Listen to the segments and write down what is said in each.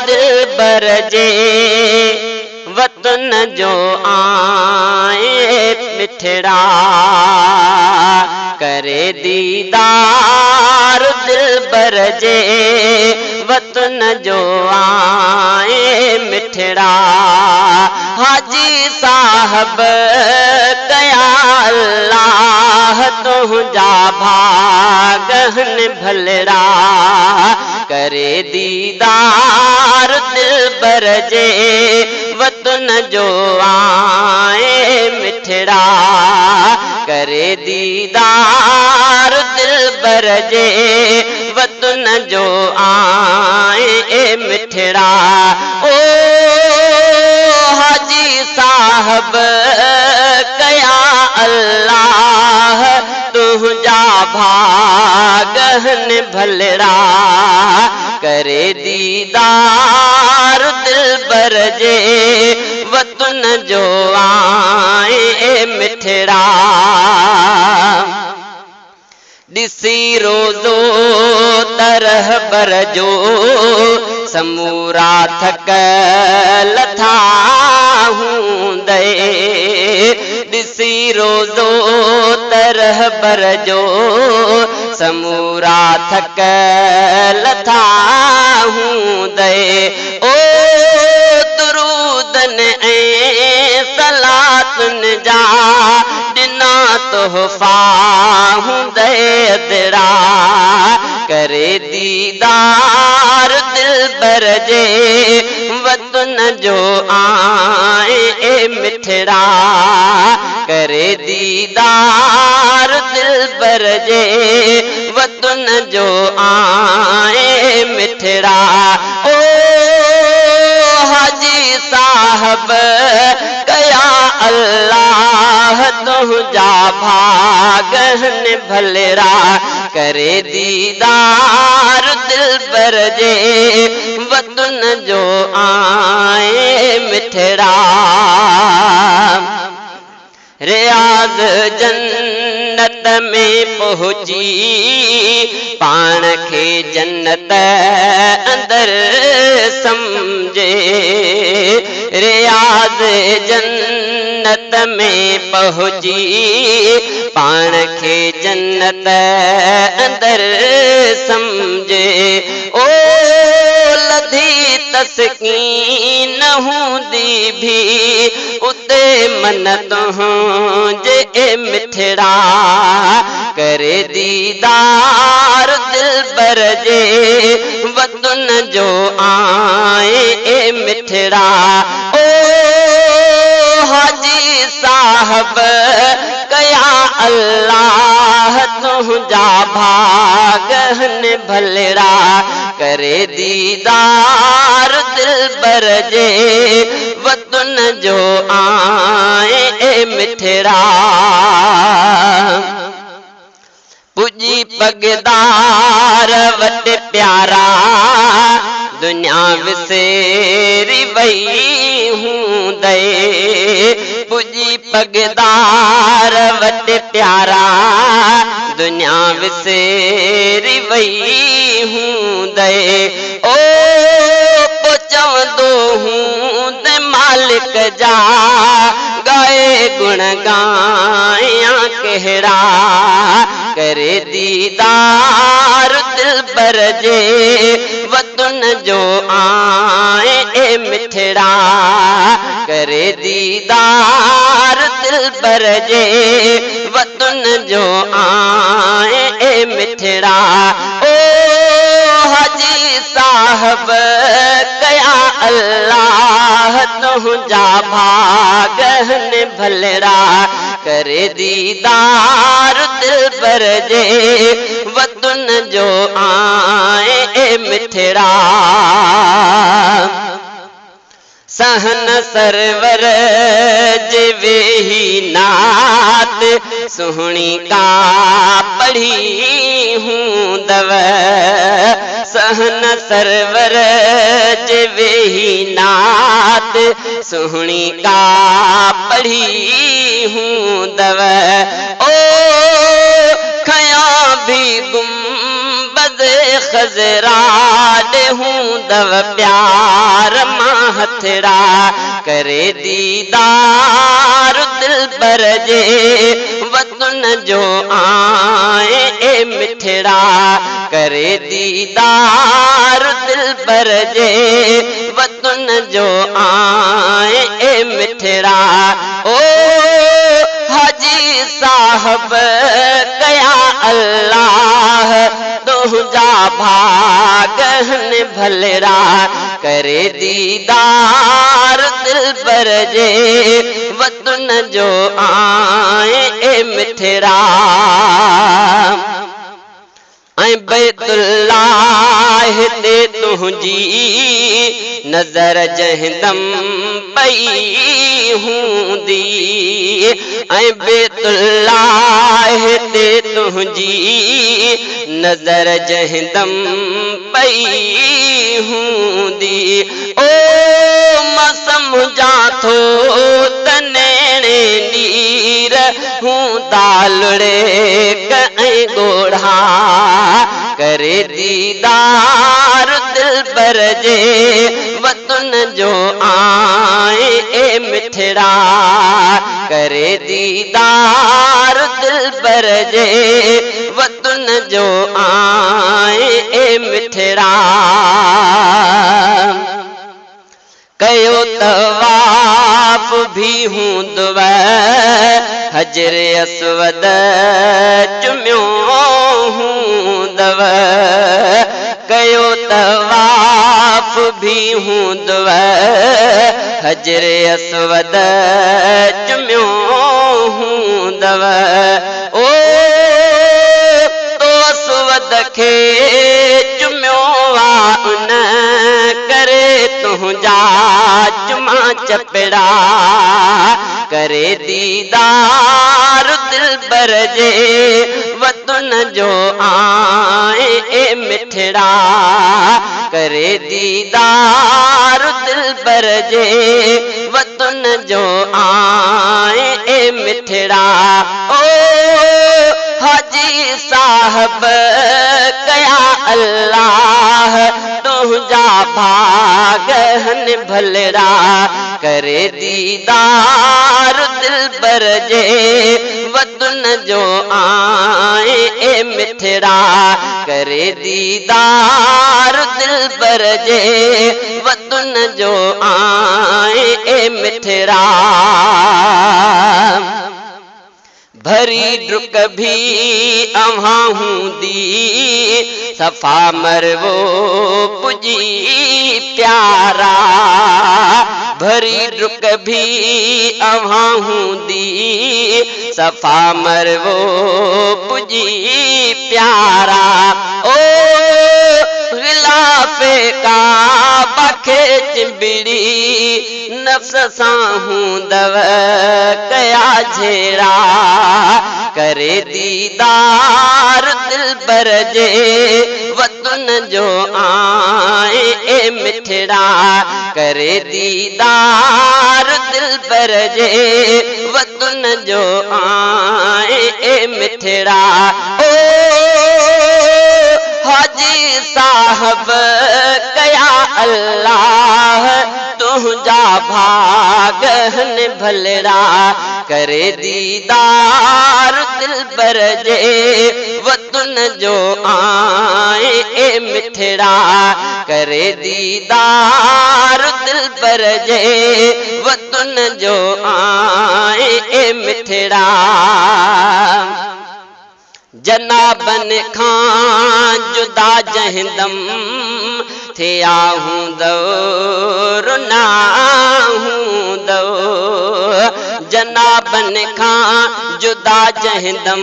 दिलबर जे वतन जो आए मिठड़ा करे दीदार दिलबर जे वतन जो आए मिठड़ा हाजी साहब कया अल्लाह तुझा भागन भलड़ा करे दीदार दिलबर जे वतन जो आए मिठड़ा करे दीदार दिलबर जे वतन जो आए मिठड़ा ओ हाजी साहब कया अल्लाह तुझा भागन भलड़ा करे दीदार दिलबर जे वतन जो आए मिठड़ा दिसी रोज़ो तरह बर जो समूरा थकल था हूंदे दिसी रोज़ो तरह बर जो समूरा थकल था हूंदे ओ दुरूदन ऐं सलातुन जा दिना तोहफा हूंदे अदड़ा करे दीदार दिलबर जे वतन जो आए मिठड़ा करे दीदार दिलबर जे वतन जो आए मिठड़ा ओ हाजी साहब कया अल्लाह तुझा भागन भलड़ा करे दीदार दिलबर जे वतन जो आए मिठड़ा रियाज़ जन्नत में पहुंची पान खे जन्नत अंदर समझे रियाज़ जन्नत में पहुंची पान खे जन्नत अंदर समझे ओ लधी तस्कीन हूंदी भी उते मन तुझे मिठड़ा करे दीदार दिलबर जे वतन जो आए मिठड़ा ओ हाजी साहब कया अल्लाह तुझा भागन भलड़ा करे दीदार दिलबर जे वतन जो आए मिठड़ा पुजी पगदार वट प्यारा दुनिया विसेरी वही हूंदे पुजी पगदार वट प्यारा दुनिया विसेरी वही हूंदे ओ पो चवंदो हूंदे मालिक जा गाए गुण गाया कहड़ा करे दीदार दिलबर जे वतन जो आए मिठड़ा करे दीदार दिलबर जे वतन जो आए मिठड़ा ओ हाजी साहब कया अल्लाह तुझा भागन भलड़ा करे दीदार दिलबर जे वतन जो आए मिठड़ा सहन सरवर जे वेही नात सुहणी का पढ़ी हूंदव सहन सरवर जे वेही नात सुहणी का पढ़ी हूंदव ओ खया भी गुंबद खजरा दे हूंदव प्यार मां हथड़ा करे दीदार दिलबर जे वतन जो आए ए मिठड़ा करे दीदार दिलबर जे वतन जो आए ए मिठड़ा ओ हाजी साहब कया अल्लाह तुझा भागन भलरा करे दीदार दिलबर जे वतन जो आए ए मिठड़ा ऐं बैतुल्लाह ते तुझी नजर जहदम पई हूंदी ऐं बैतुल्लाह ते तुझी नजर जहदम पई हूंदी ओ मां सम्झा थो तनेणे नीर हूंदा लुड़ेक ऐं गोढ़ा करे दीदार दिलबर जे वतन जो आए ए मिठड़ा करे दीदार दिलबर जे वतन जो आए ए मिठड़ा कयो तवाफ भी हूंदव हजर अस्वद चुम्यो हूंदव कयो तवाफ भी हूंदव हजर अस्वद चुम्यो हूंदव ओ तो अस्वद खे चुम्यो वा उन करे तुझा चुमा चपड़ा करे दीदार दिलबर जे वतन जो आए ए मिठड़ा करे दीदार दिलबर जे वतन जो आए ए मिठड़ा ओ हाजी साहब कया अल्लाह तुझा भागन भलरा करे दीदार दिलबर जे वतन जो आए ए मिठड़ा करे दीदार दिलबर जे वतन जो आए ए मिठड़ा भरी डुक भी अव्हां हूंदी सफ़ा मरवो पुजी प्यारा भरी डुक भी अव्हां हूंदी सफ़ा मरवो पुजी प्यारा ओ गिलाफे काबा खे चिंबिड़ी नफ्स सां हूंदव कया झेड़ा करे दीदार दिलबर जे वतन जो आए ए मिठड़ा करे दीदार दिलबर जे वतन जो आए ए मिठड़ा ओ हाजी साहब कया अल्लाह तुझा भागन भलरा करे दीदार दिलबर जे वतन जो आए ए मिठड़ा करे दीदार दिलबर जे वतन जो आए ए मिठड़ा जनाबन खां जुदा जहदम थिया हूंदो रुना हूंदो जनाबन खां जुदा जहदम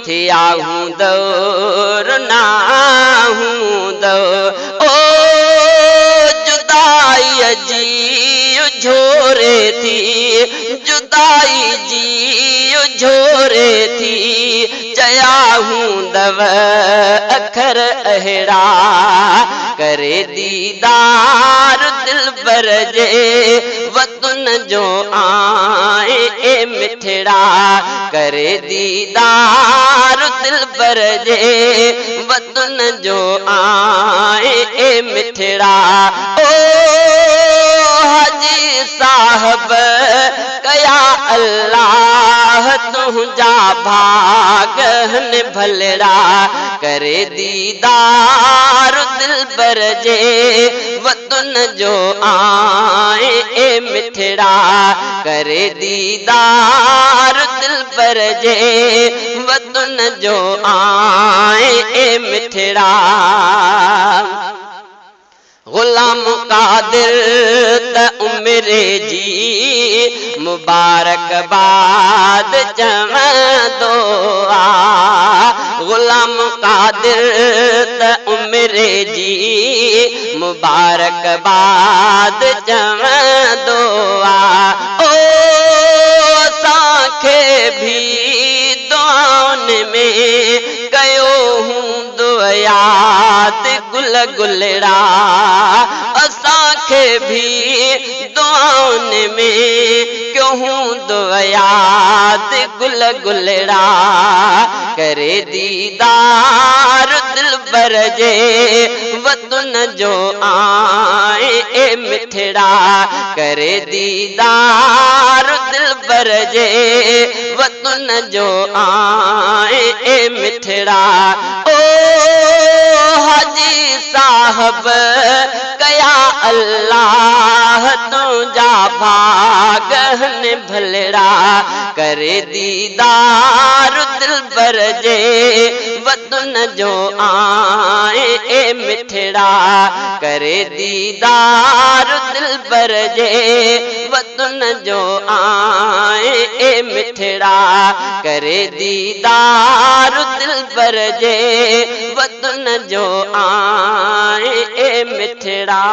थिया हूंदो रुना हूंदो ओ जुदाई जी झोरे थी जुदाई जी झोरे थी चया हूंदव अखर अहिड़ा करे दीदार दिलबर जे वतन जो आए ए मिठड़ा करे दीदार दिलबर जे वतन जो आए ए मिठड़ा ओ हाजी साहब कया अल्लाह तुझा भागन भलड़ा करे दीदार दिलबर जे वतन जो आए ए मिठड़ा करे दीदार दिलबर जे वतन जो आए ए मिठड़ा गुलाम कादिर त उमरे जी मुबारकबाद चवंदो आ गुलाम कादिर त उमरे जी मुबारकबाद चवंदो आ ओ असांखे भी दुआउनि में कयो हूंदो याद गुल गुलड़ा असांखे भी दुआउनि में क्यों हूंदो याद गुल गुलड़ा करे दीदार दिलबर जे वतन जो आए ए मिठड़ा करे दीदार दिलबर जे वतन जो आए ए मिठड़ा ओ हाजी साहब कया अल्लाह तुझा भागन भलड़ा करे दीदार दिलबर जे वतन जो आए ए मिठड़ा करे दीदार दिलबर जे वतन जो आए ए मिठड़ा करे दीदार दिलबर जे वतन जो आए ए मिठड़ा।